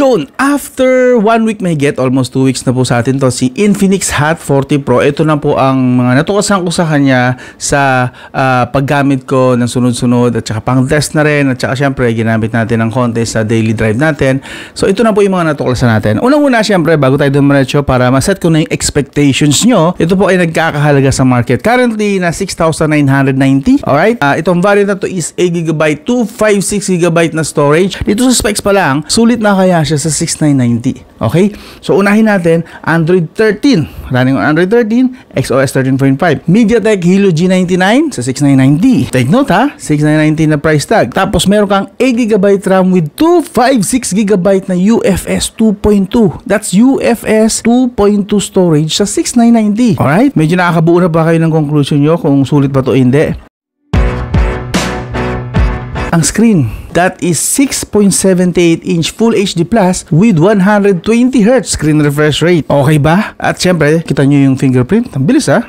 Yun, after 1 week may get, almost 2 weeks na po sa atin to, si Infinix Hot 40 Pro. Ito na po ang mga natukasan ko sa kanya sa paggamit ko ng sunod-sunod at saka pang test na rin at saka syempre ginamit natin ng konti sa daily drive natin. So ito na po yung mga natuklasan natin. Unang-una syempre, bago tayo dumiretso para maset ko na yung expectations nyo, ito po ay nagkakahalaga sa market. Currently na 6,990. Alright? Itong variant na to is 8GB, 256GB na storage. Dito sa specs pa lang, sulit na kaya siya sa 6,990. Okay? So unahin natin Android 13. Running on Android 13, XOS 13.5. MediaTek Helio G99 sa 6,990. Take note ha, 6,990 na price tag. Tapos meron kang 8GB RAM with 256GB na UFS 2.2. That's UFS 2.2 storage sa 6,990. Alright? Medyo nakakabuo na ba kayo ng conclusion nyo kung sulit ba to o hindi? Ang screen, that is 6.78-inch Full HD Plus with 120Hz screen refresh rate. Okay ba? At syempre, kita nyo yung fingerprint. Ang bilis ha?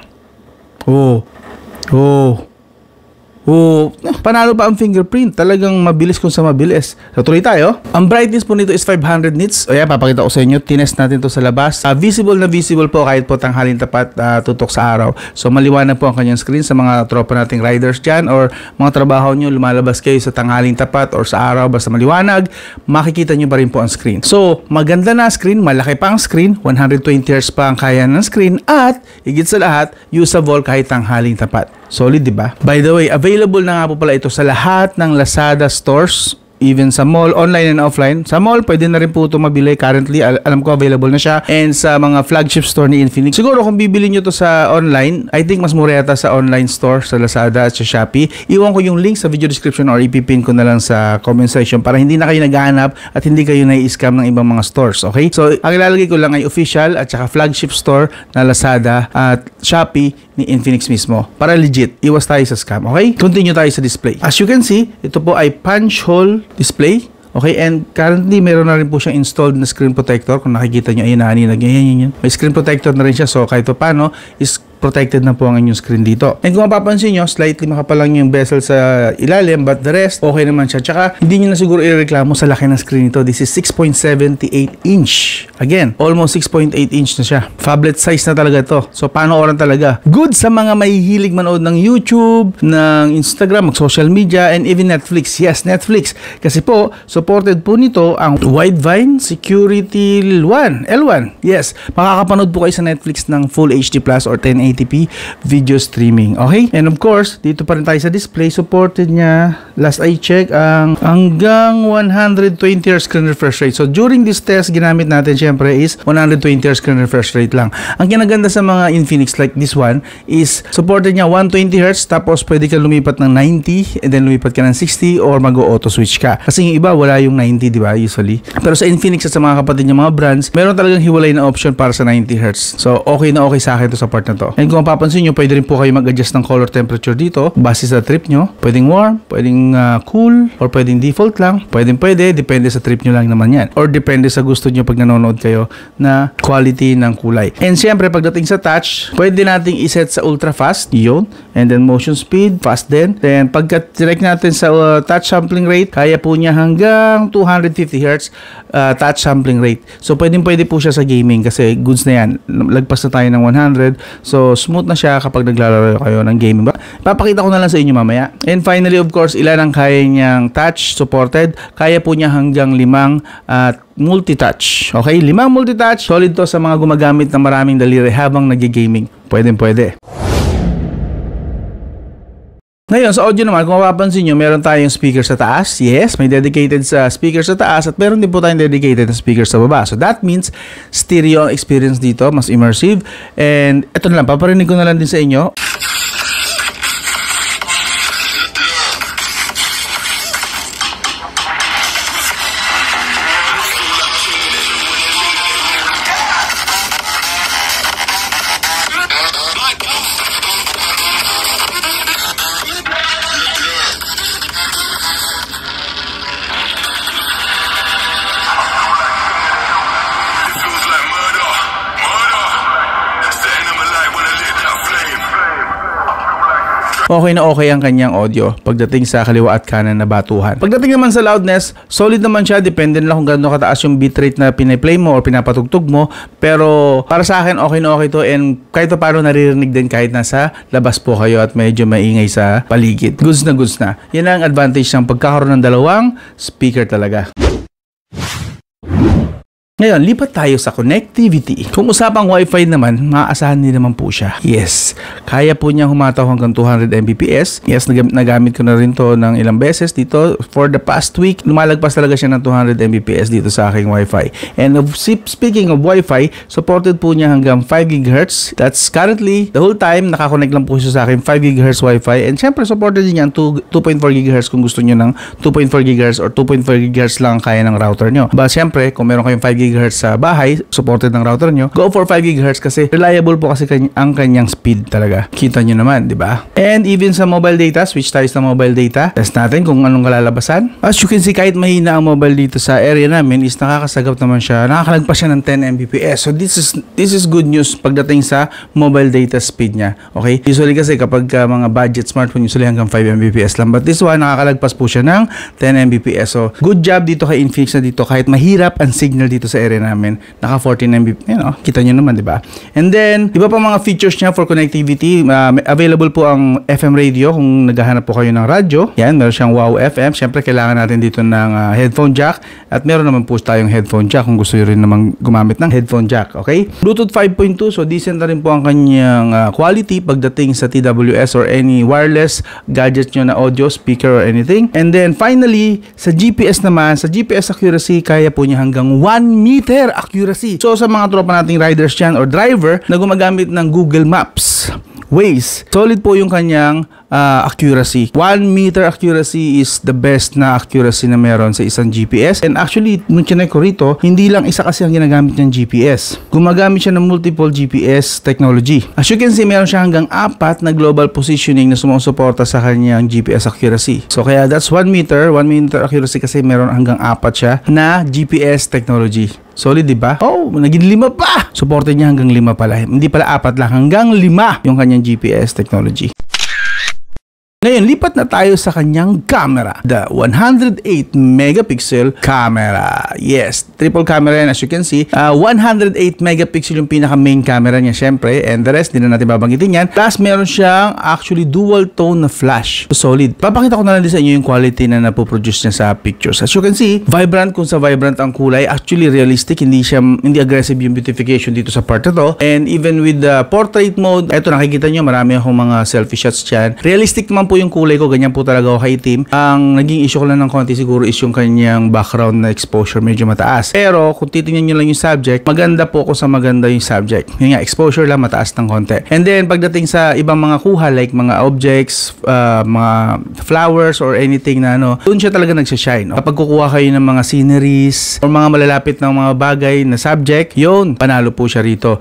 Panalo pa ang fingerprint. Talagang mabilis kung sa mabilis. So tuloy tayo. Ang brightness po nito is 500 nits. O yan, papakita ko sa inyo. Tinest natin to sa labas. Visible na visible po kahit po tanghalin tapat tutok sa araw. So maliwanag po ang kanyang screen sa mga tropa nating riders dyan or mga trabaho nyo, lumalabas kayo sa tanghalin tapat or sa araw basta maliwanag, makikita nyo pa rin po ang screen. So maganda na screen, malaki pa ang screen, 120Hz pa ang kaya ng screen at higit sa lahat, usable kahit tanghalin tapat. Solid, di ba? By the way, available na nga po pala ito sa lahat ng Lazada stores, even sa mall, online and offline. Sa mall, pwede na rin po ito mabili. Currently, alam ko available na siya. And sa mga flagship store ni Infinix. Siguro kung bibili nyo to sa online, I think mas mura yata sa online store, sa Lazada at sa Shopee. Iwan ko yung link sa video description or ipipin ko na lang sa comment section para hindi na kayo naghahanap at hindi kayo nai-scam ng ibang mga stores. Okay? So, ang ilalagay ko lang ay official at saka flagship store na Lazada at Shopee ni Infinix mismo. Para legit, iwas tayo sa scam. Okay? Continue tayo sa display. As you can see, ito po ay punch hole display. Okay, and currently meron na rin po siyang installed na screen protector. Kung nakikita nyo, ayun na, yan. May screen protector na rin siya. So kahit paano is protected na po ang inyong screen dito. And kung mapapansin nyo, slightly makapal lang yung bezel sa ilalim, but the rest, okay naman siya. Tsaka, hindi nyo na siguro ireklamo sa laki ng screen nito. This is 6.78 inch. Again, almost 6.8 inch na siya. Phablet size na talaga to. So, panoorin talaga. Good sa mga mahihilig manood ng YouTube, ng Instagram, mag-social media, and even Netflix. Yes, Netflix. Kasi po, supported po nito ang Widevine Security L1. Yes, makakapanood po kayo sa Netflix ng Full HD Plus or 1080p video streaming. Okay? And of course, dito pa rin tayo sa display. Supported niya, last I check, ang hanggang 120Hz screen refresh rate. So, during this test, ginamit natin syempre is 120Hz screen refresh rate lang. Ang kinaganda sa mga Infinix like this one is supported niya 120Hz tapos pwede ka lumipat ng 90 and then lumipat ka ng 60 or mag-auto switch ka. Kasi yung iba, wala yung 90, di ba? Usually. Pero sa Infinix at sa mga kapatid niya mga brands, meron talagang hiwalay na option para sa 90Hz. So, okay na okay sa akin to sa part na to. And kung mapapansin nyo, pwede rin po kayo mag-adjust ng color temperature dito base sa trip nyo. Pwedeng warm, pwedeng cool, or pwedeng default lang. Pwede, depende sa trip nyo lang naman yan. Or depende sa gusto nyo pag nanonood kayo na quality ng kulay. And syempre, pagdating sa touch, pwede nating iset sa ultra fast, yun. And then motion speed, fast din. Then pagka-direct natin sa touch sampling rate, kaya po niya hanggang 250Hz touch sampling rate. So, pwede po siya sa gaming kasi goods na yan. Lagpas na tayo ng 100. So, smooth na siya kapag naglalaro kayo ng gaming. Papakita ko na lang sa inyo mamaya. And finally, of course, ilan ang kaya niyang touch supported. Kaya po niya hanggang 5 multi-touch. Okay? 5 multi-touch. Solid to sa mga gumagamit ng maraming daliri habang nag-gaming. Pwede. Ngayon, sa audio naman, kung mapapansin nyo, meron tayong speaker sa taas. Yes, may dedicated sa speaker sa taas at meron din po tayong dedicated na speaker sa baba. So, that means stereo experience dito, mas immersive. And ito na lang, paparinig ko na lang din sa inyo. okay na okay ang kanyang audio pagdating sa kaliwa at kanan na batuhan. Pagdating naman sa loudness, solid naman siya, depende na lang kung gaano kataas yung bitrate na piniplay mo or pinapatugtog mo, pero para sa akin okay na okay to, and kahit pa paano naririnig din kahit nasa labas po kayo at medyo maingay sa paligid. Goods na goods na. Yan ang advantage ng pagkakaroon ng dalawang speaker talaga. Ngayon, lipat tayo sa connectivity. Kung usapang Wi-Fi naman, maaasahan din naman po siya. Yes, kaya po niya humataw hanggang 200 Mbps. Yes, nagamit ko na rin to ng ilang beses dito. For the past week, lumalagpas talaga siya ng 200 Mbps dito sa aking Wi-Fi. And speaking of Wi-Fi, supported po niya hanggang 5 GHz. That's currently, the whole time, nakakonect lang po siya sa akin 5 GHz Wi-Fi. And syempre, supported din niya ang 2.4 GHz kung gusto niyo ng 2.4 GHz or 2.4 GHz lang kaya ng router niyo. But syempre, kung meron kayong 5 GHz sa bahay, supported ng router nyo, go for 5 GHz kasi reliable po kasi ang kanyang speed talaga. Kita nyo naman, di ba? And even sa mobile data, switch tayo sa mobile data. Test natin kung anong kalalabasan. As you can see, kahit mahina ang mobile dito sa area namin, is nakakasagap naman siya. Nakakalagpas siya ng 10 Mbps. So this is good news pagdating sa mobile data speed niya. Okay? Usually kasi kapag mga budget smartphone, usually hanggang 5 Mbps lang. But this one, nakakalagpas po siya ng 10 Mbps. So good job dito kay Infinix na dito. Kahit mahirap ang signal dito sa area namin, naka 14 Mbps, kita nyo naman, di ba? And then, iba pa mga features niya for connectivity, available po ang FM radio kung naghahanap po kayo ng radyo. Yan, meron siyang Wow FM. Syempre, kailangan natin dito ng headphone jack, at meron naman po tayong headphone jack kung gusto nyo rin naman gumamit ng headphone jack, okay? Bluetooth 5.2, so decent na rin po ang kanyang quality pagdating sa TWS or any wireless gadget nyo na audio, speaker or anything. And then, finally, sa GPS naman, sa GPS accuracy, kaya po niya hanggang 1 meter accuracy. So sa mga tropa nating riders dyan or driver na gumagamit ng Google Maps, Waze, solid po yung kanyang accuracy. 1 meter accuracy is the best na accuracy na meron sa isang GPS. And actually, nung chinay ko rito, hindi lang isa kasi ang ginagamit ng GPS. Gumagamit siya ng multiple GPS technology. As you can see, meron siya hanggang 4 na global positioning na sumusuporta sa kanyang GPS accuracy. So kaya that's 1 meter accuracy kasi meron hanggang 4 siya na GPS technology. Solid, di ba? Oh, naging 5 pa! Supported niya hanggang 5 pala. Hindi pala 4 lang, hanggang 5 yung kanyang GPS technology. Ngayon, lipat na tayo sa kanyang camera. The 108 megapixel camera. Yes, triple camera yan as you can see. 108 megapixel yung pinaka main camera niya syempre. And the rest, hindi na natin babanggitin yan. Plus, meron siyang actually dual tone na flash. So, solid. Papakita ko na lang din sa inyo yung quality na napoproduce niya sa pictures. As you can see, vibrant kung sa vibrant ang kulay. Actually, realistic. Hindi aggressive yung beautification dito sa part na to. And even with the portrait mode, eto nakikita nyo, marami akong mga selfie shots dyan. Realistic naman po yung kulay ko, ganyan po talaga ako kaitim. Ang naging issue ko lang ng konti siguro is yung kanyang background na exposure medyo mataas. Pero kung titingnan nyo lang yung subject, maganda po ko sa maganda yung subject. Yun nga, exposure lang mataas ng konti. And then pagdating sa ibang mga kuha like mga objects, mga flowers or anything na doon siya talaga nagsashine. Kapag kukuha kayo ng mga sceneries or mga malalapit ng mga bagay na subject, yun, panalo po siya rito.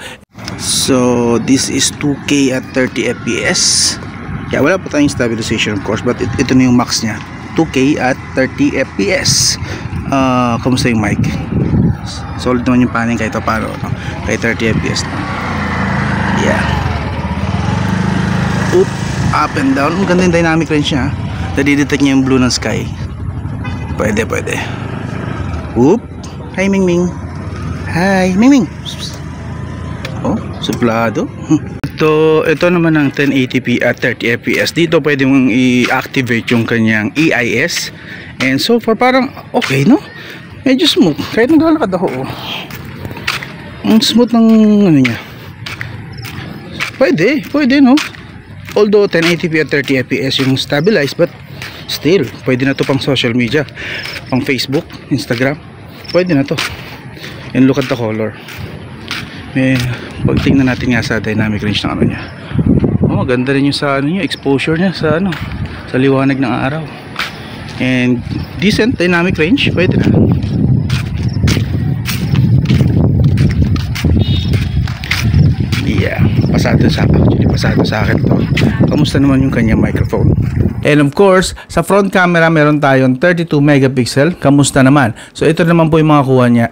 So, this is 2K at 30 FPS. Kaya wala po tayong stabilization of course, but ito na yung max niya, 2K at 30 FPS. Kamusta yung mic? Solid naman yung panning kahit paano, no? Kay 30 FPS na. Yeah. Oop, up and down. Ang ganda yung dynamic range niya. Nadidetect niya yung blue ng sky. Pwede. Oop. Hi Mingming. Hi Mingming. Oh, suplado. Ito naman ang 1080p at 30 fps. Dito pwede mong i-activate yung kanyang EIS. And so far parang okay, no? Medyo smooth. Kahit naglalakad ako, ang smooth ng ano niya. Pwede, no? Although 1080p at 30 fps yung stabilized, but still, pwede na to pang social media. Pang Facebook, Instagram. Pwede na to. And look at the color. Pag tingnan natin nga sa dynamic range ng ano niya, maganda rin yung sa ano niya, exposure niya sa ano, sa liwanag ng araw. And decent dynamic range, pwede na. Yeah, pasado sa akin to. Kamusta naman yung kanyang microphone? And of course, sa front camera meron tayong 32 megapixel. Kamusta naman? So ito naman po yung mga kuha niya.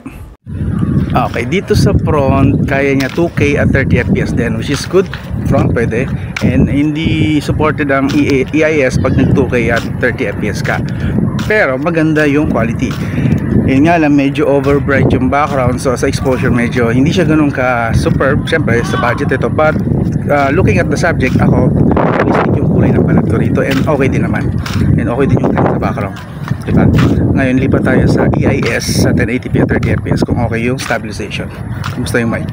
Okay, dito sa front, kaya niya 2K at 30 FPS din, which is good. Front pwede. And hindi supported ang EIS pag nag 2K at 30 FPS ka. Pero maganda yung quality. Yun nga lang, medyo overbright yung background. So sa exposure, medyo hindi siya ganun ka superb. Siyempre, sa budget ito. But looking at the subject, ako, realistic yung kulay ng balat ko rito. And okay din naman. And okay din yung trend sa background. Diba? Ngayon, lipat tayo sa EIS sa 1080p at 30 fps kung okay yung stabilization. Kumusta yung mic?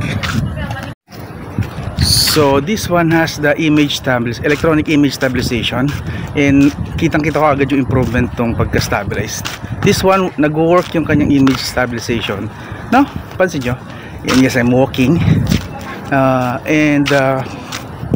So this one has the electronic image stabilization, and kitang kita ko agad yung improvement tong pagka-stabilize. This one, nag-work yung kanyang image stabilization, no? Pansin nyo? Yan, yes, I'm walking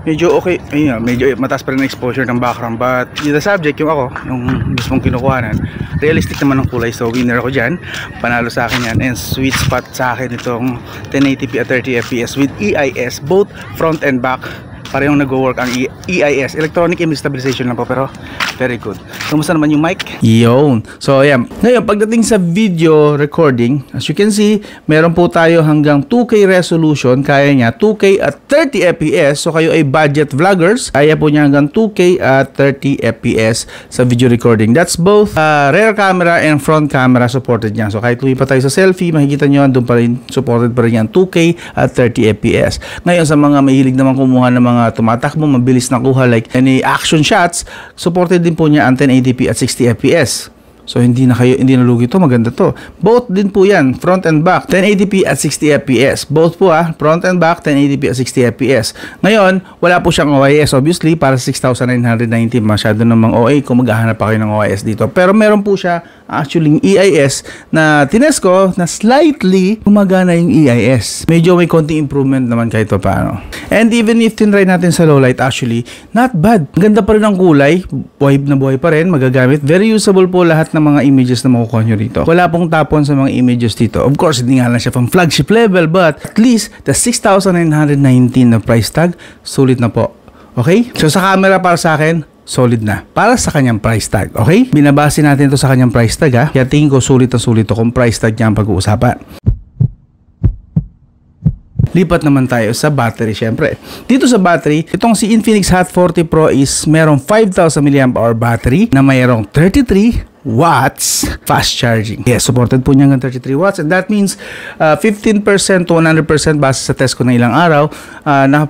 medyo okay, ayun, medyo mataas pa rin ang exposure ng background, but the subject, yung ako, yung mismong kinukuhanan, realistic naman ang kulay, so winner ako dyan. Panalo sa akin yan, and sweet spot sa akin itong 1080p at 30 fps with EIS, both front and back. Parehong nag-work ang EIS, electronic image stabilization lang po, pero very good. Kumusta naman yung mic? Yun. So ayan, ngayon pagdating sa video recording, as you can see, meron po tayo hanggang 2K resolution. Kaya niya 2K at 30 fps. So kayo ay budget vloggers, kaya po niya hanggang 2K at 30 fps sa video recording. That's both rear camera and front camera supported niya. So kahit lumipat tayo sa selfie, makikita nyo doon pa rin, supported pa rin yan 2K at 30 fps. Ngayon sa mga mahilig naman kumuha ng mga tumatakbo, mabilis na kuha, like any action shots, supported din po niya ang 1080p at 60 fps. So hindi na lugi to, maganda to. Both din po yan, front and back, 1080p at 60 fps. Both po front and back, 1080p at 60 fps. Ngayon, wala po siyang OIS obviously, para 6,990 masyado namang OA kung maghahanap pa kayo ng OIS dito. Pero meron po siya actually EIS na tinest ko na slightly gumagana yung EIS. Medyo may konting improvement naman kahit pa paano. And even if tinry natin sa low light, actually, not bad. Ganda pa rin ang kulay, buhay na buhay pa rin, magagamit. Very usable po lahat ng mga images na makukuha nyo rito. Wala pong tapon sa mga images dito. Of course, hindi nga lang siya from flagship level, but at least the 6,919 na price tag, sulit na po. Okay? So sa camera, para sa akin, solid na. Para sa kanyang price tag. Okay? Binabase natin to sa kanyang price tag Kaya tingin ko sulit na sulit to kung price tag niya ang pag-uusapan. Lipat naman tayo sa battery syempre. Dito sa battery, itong si Infinix Hot 40 Pro is merong 5,000 mAh battery na mayroong 33 watts fast charging. Yes, supported po niya ng 33 watts, and that means 15% to 100% base sa test ko ng ilang araw,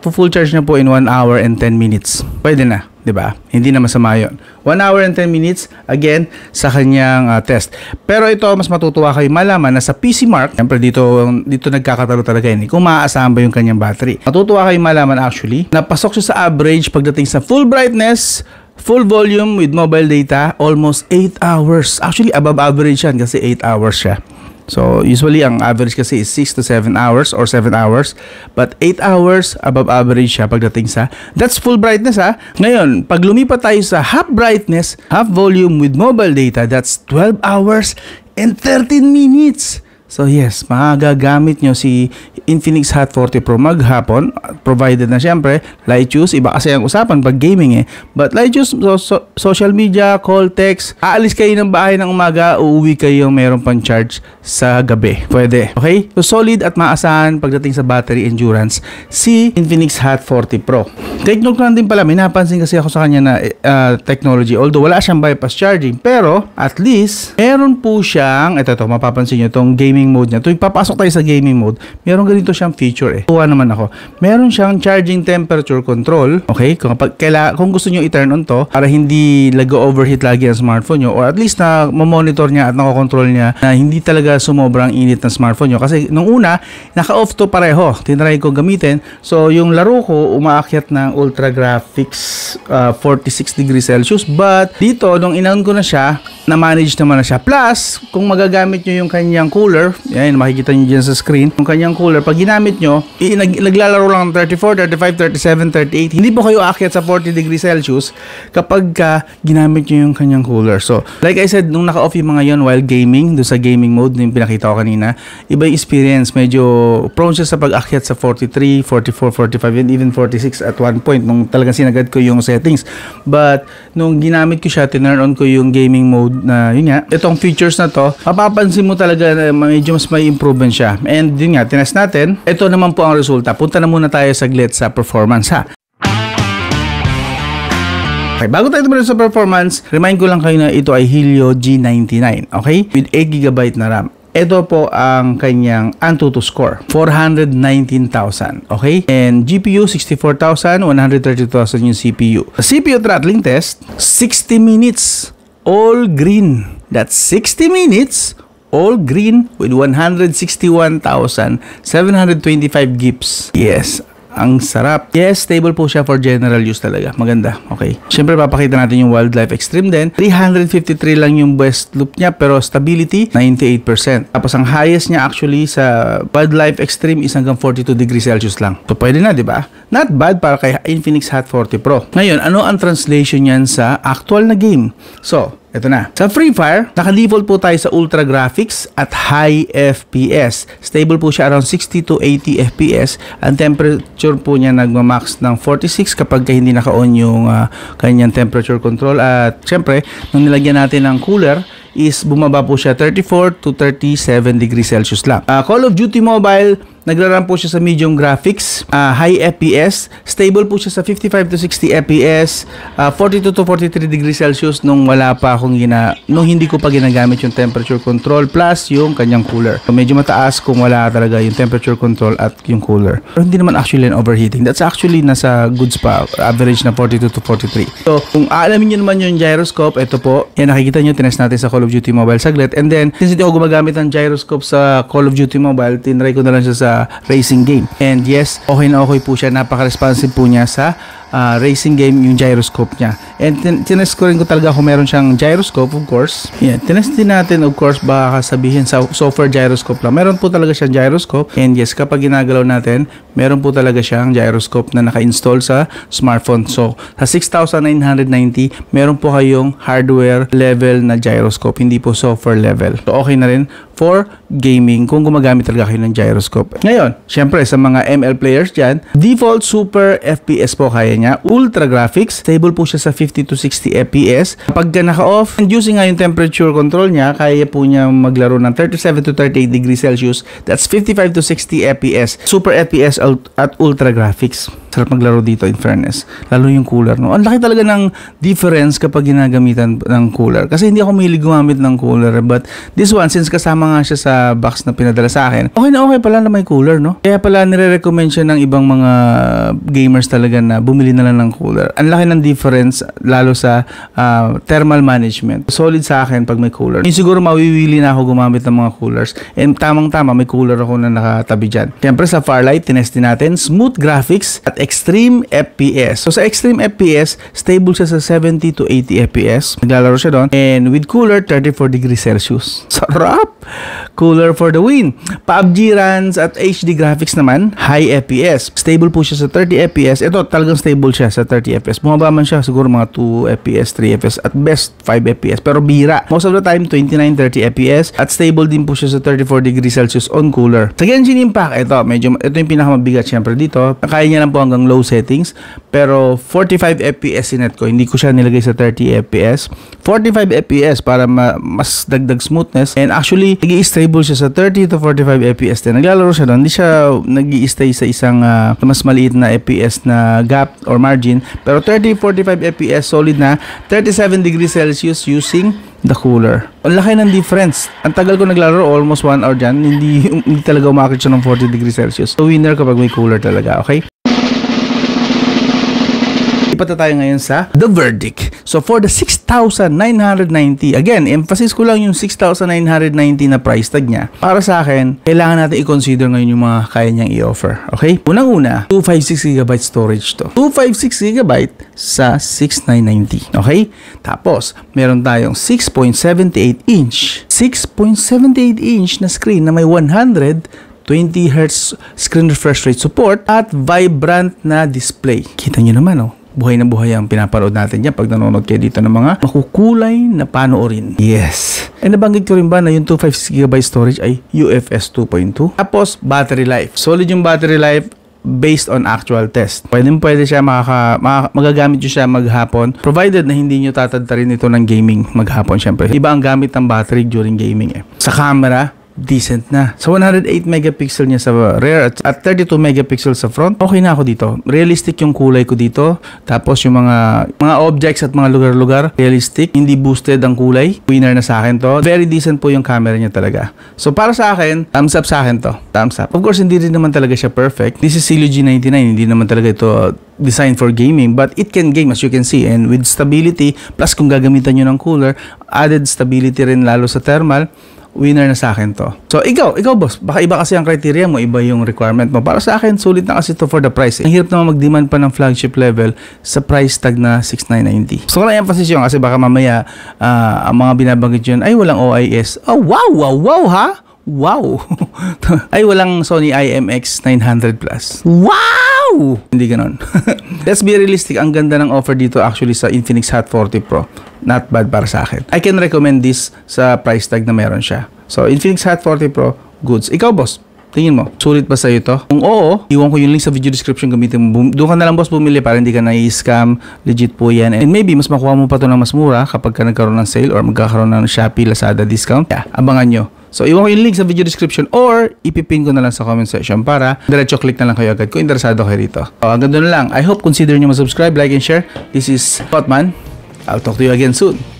full charge na po in 1 hour and 10 minutes. Pwede na, 'di ba? Hindi na masama 'yon. 1 hour and 10 minutes again sa kanyang test. Pero ito, mas matutuwa kayo malaman na sa PCMark, siyempre dito nagkakatalo talaga yun, kung maaasahan ba yung kanyang battery. Matutuwa kayo malaman actually, napasok siya sa average pagdating sa full brightness, full volume with mobile data, almost 8 hours. Actually, above average yan kasi 8 hours siya. So, usually, ang average kasi is 6 to 7 hours or 7 hours. But 8 hours, above average siya pagdating sa, that's full brightness Ngayon, pag lumipat tayo sa half brightness, half volume with mobile data, that's 12 hours and 13 minutes. So yes, magagamit nyo si Infinix Hot 40 Pro maghapon, provided na syempre light use. Iba kasi ang usapan pag gaming but light use, social media, call, text. Aalis kayo ng bahay ng umaga, uuwi kayo mayroon pang charge sa gabi. Pwede. Okay? So solid at maasahan pagdating sa battery endurance si Infinix Hot 40 Pro. Take note lang din pala, may napansin kasi ako sa kanya na technology, although wala siyang bypass charging, pero at least meron po siyang, ito mapapansin nyo itong gaming mode niya. Tuwing papasok tayo sa gaming mode, meron ganito siyang feature Tuwa naman ako. Meron siyang charging temperature control. Okay? Kung gusto niyo i-turn on to para hindi overheat lagi ang smartphone niyo, or at least na monitor niya at nakokontrol niya na hindi talaga sumobrang init ng smartphone niyo. Kasi nung una, naka-off to pareho. Tinry ko gamitin. So, yung laro ko, umaakyat ng ultra graphics 46 degrees Celsius. But, dito, nung in-on ko na siya, na-manage naman na siya. Plus, kung magagamit nyo yung kanyang cooler, yan, makikita nyo dyan sa screen, yung kanyang cooler, pag ginamit nyo, naglalaro lang ng 34, 35, 37, 38, hindi po kayo aakyat sa 40 degrees Celsius kapag ginamit nyo yung kanyang cooler. So, like I said, nung naka-off yung mga yon while gaming, doon sa gaming mode, yung pinakita ko kanina, iba yung experience, medyo prone siya sa pag-akyat sa 43, 44, 45, and even 46 at one point, nung talagang sinagad ko yung settings. But, nung ginamit ko siya, tinurn on ko yung gaming mode na, yun nga, itong features na to, mapapansin mo talaga na may medyo mas may improvement siya. And yun nga, tinest natin. Ito naman po ang resulta. Punta na muna tayo saglit sa performance ha. Okay, bago tayo tumayo sa performance, remind ko lang kayo na ito ay Helio G99, okay? With 8GB na RAM. Ito po ang kanyang Antutu score, 419,000, okay? And GPU, 64,000, 132,000 yung CPU. Sa CPU throttling test, 60 minutes, all green. That's 60 minutes, all green with 161,725 gips. Yes. Ang sarap. Yes, stable po siya for general use talaga. Maganda. Okay. Siyempre, papakita natin yung Wildlife Extreme din. 353 lang yung best loop niya, pero stability, 98%. Tapos, ang highest niya actually sa Wildlife Extreme is hanggang 42 degrees Celsius lang. So, pwede na, di ba? Not bad para kay Infinix Hot 40 Pro. Ngayon, ano ang translation niyan sa actual na game? So, ito na. Sa Free Fire, naka-default po tayo sa Ultra Graphics at High FPS. Stable po siya around 60 to 80 FPS. Ang temperature po niya nagmamax ng 46 kapag hindi naka-on yung kanyang temperature control. At syempre, nung nilagyan natin ng cooler, is bumaba po siya 34 to 37 degrees Celsius lang. Call of Duty Mobile, nagraran po siya sa medium graphics, high FPS, stable po siya sa 55 to 60 FPS, 42 to 43 degrees Celsius nung wala pa akong nung hindi ko pa ginagamit yung temperature control plus yung kanyang cooler. So, medyo mataas kung wala talaga yung temperature control at yung cooler. Pero hindi naman actually an overheating. That's actually nasa goods pa, average na 42 to 43. So, kung aalamin nyo naman yung gyroscope, ito po, yan nakikita nyo, tinest natin sa Call of Duty Mobile saglit. And then, since hindi ako gumagamit ng gyroscope sa Call of Duty Mobile, tinry ko na lang siya sa racing game. And yes, okay na okay po siya. Napaka-responsive po niya sa racing game yung gyroscope niya. And tinest ko rin ko talaga kung meron siyang gyroscope, of course. Yeah, tinest din natin, of course, baka sabihin sa software gyroscope lang. Meron po talaga siyang gyroscope. And yes, kapag ginagalaw natin, meron po talaga siyang gyroscope na naka-install sa smartphone. So, sa 6,990, meron po kayong hardware level na gyroscope, hindi po software level. So, okay na rin for gaming kung gumagamit talaga kayo ng gyroscope. Ngayon, syempre, sa mga ML players dyan, default super FPS po kaya niya. Ultra Graphics, stable po siya sa 50 to 60 FPS. Kapag naka-off, and using nga yung temperature control niya, kaya po niya maglaro ng 37 to 38 degrees Celsius. That's 55 to 60 FPS. Super FPS at Ultra Graphics. Sarap maglaro dito, in fairness. Lalo yung cooler, no? Ang laki talaga ng difference kapag ginagamitan ng cooler. Kasi hindi ako mahilig gumamit ng cooler. But this one, since kasama nga siya sa box na pinadala sa akin, okay na okay pala na may cooler, no? Kaya pala nire-recommend siya ng ibang mga gamers talaga na bumili na lang ng cooler. Ang laki ng difference, lalo sa thermal management. Solid sa akin pag may cooler. Yung siguro mawiwili na ako gumamit ng mga coolers. And tamang-tama, may cooler ako na nakatabi dyan. Siyempre sa Farlight, tinestin natin, smooth graphics at extreme FPS. So sa extreme FPS, stable siya sa 70 to 80 FPS. Naglalaro siya doon. And with cooler, 34 degrees Celsius. Sarap! Cooler for the win. PUBG runs at HD graphics naman, high FPS. Stable po siya sa 30 FPS. Ito, talagang stable siya sa 30 FPS. Bumaba man siya siguro mga 2 FPS, 3 FPS, at best 5 FPS. Pero bira. Most of the time, 29, 30 FPS. At stable din po siya sa 34 degrees Celsius on cooler. Sa Genshin Impact, ito yung pinakamabigat syempre dito. Kaya niya lang po hanggang low settings. Pero 45 FPS sinet ko. Hindi ko siya nilagay sa 30 FPS. 45 FPS para mas dagdag smoothness. And actually, nag-i-stable siya sa 30 to 45 FPS din. Naglalaro siya doon. Hindi siya nag-i-stay sa isang mas maliit na FPS na gap or margin. Pero 30-45 FPS, solid na. 37 degrees Celsius using the cooler. Ang laki ng difference. Ang tagal ko naglaro, almost 1 hour dyan. Hindi talaga umakit siya ng 40 degrees Celsius. So, winner kapag may cooler talaga, okay? Ipata tayo ngayon sa The Verdict. So, for the 6,990, again, emphasis ko lang yung 6,990 na price tag niya. Para sa akin, kailangan natin i-consider ngayon yung mga kaya niyang i-offer. Okay? Unang-una, 256GB storage to. 256GB sa 6,990. Okay? Tapos, meron tayong 6.78 inch. 6.78 inch na screen na may 120 Hz screen refresh rate support at vibrant na display. Kita nyo naman, oh. Buhay na buhay ang pinapanood natin yan pag nanonood kayo dito ng mga makukulay na panoorin. Yes. And nabanggit ko rin ba na yung 256GB storage ay UFS 2.2? Tapos, battery life. Solid yung battery life based on actual test. Pwede siya magagamit nyo siya maghapon, provided na hindi nyo tatadtarin ito ng gaming maghapon. Syempre, iba ang gamit ng battery during gaming. Sa camera, decent na. So 108 megapixel niya sa rear at 32 megapixel sa front. Okay na ako dito. Realistic yung kulay ko dito. Tapos yung mga objects at mga lugar-lugar, realistic. Hindi boosted ang kulay. Winner na sa akin to. Very decent po yung camera niya talaga. So para sa akin, thumbs up sa akin to. Thumbs up. Of course, hindi rin naman talaga siya perfect. This is Helio G99. Hindi naman talaga ito designed for gaming, but it can game as you can see, and with stability, plus kung gagamitan nyo ng cooler, added stability rin lalo sa thermal, winner na sa akin to. So ikaw boss, baka iba kasi ang criteria mo, iba yung requirement mo. Para sa akin, sulit na kasi to for the price. Ang hirap naman mag-demand pa ng flagship level sa price tag na 6,990. So wala emphasis yun kasi baka mamaya ang mga binabanggit yun ay walang OIS. Oh wow ha? Wow! Ay walang Sony IMX 900 Plus. Wow! Hindi ganon. Let's be realistic. Ang ganda ng offer dito actually sa Infinix Hot 40 Pro. Not bad para sa akin. I can recommend this sa price tag na meron siya. So Infinix Hot 40 Pro, goods. Ikaw boss, tingin mo, sulit ba sa'yo ito? Kung oo, iwan ko yung link sa video description, gamitin mo. Doon ka na lang boss bumili para hindi ka na-scam. Legit po yan. And maybe mas makuha mo pa ito ng mas mura kapag ka nagkaroon ng sale or magkakaroon ng Shopee, Lazada discount. Yeah, abangan nyo. So, iwan ko yung link sa video description or ipipin ko na lang sa comment section para diretso click na lang kayo agad kung interesado kayo dito. So, hanggang doon lang. I hope consider nyo mag-subscribe, like, and share. This is Hotman. I'll talk to you again soon.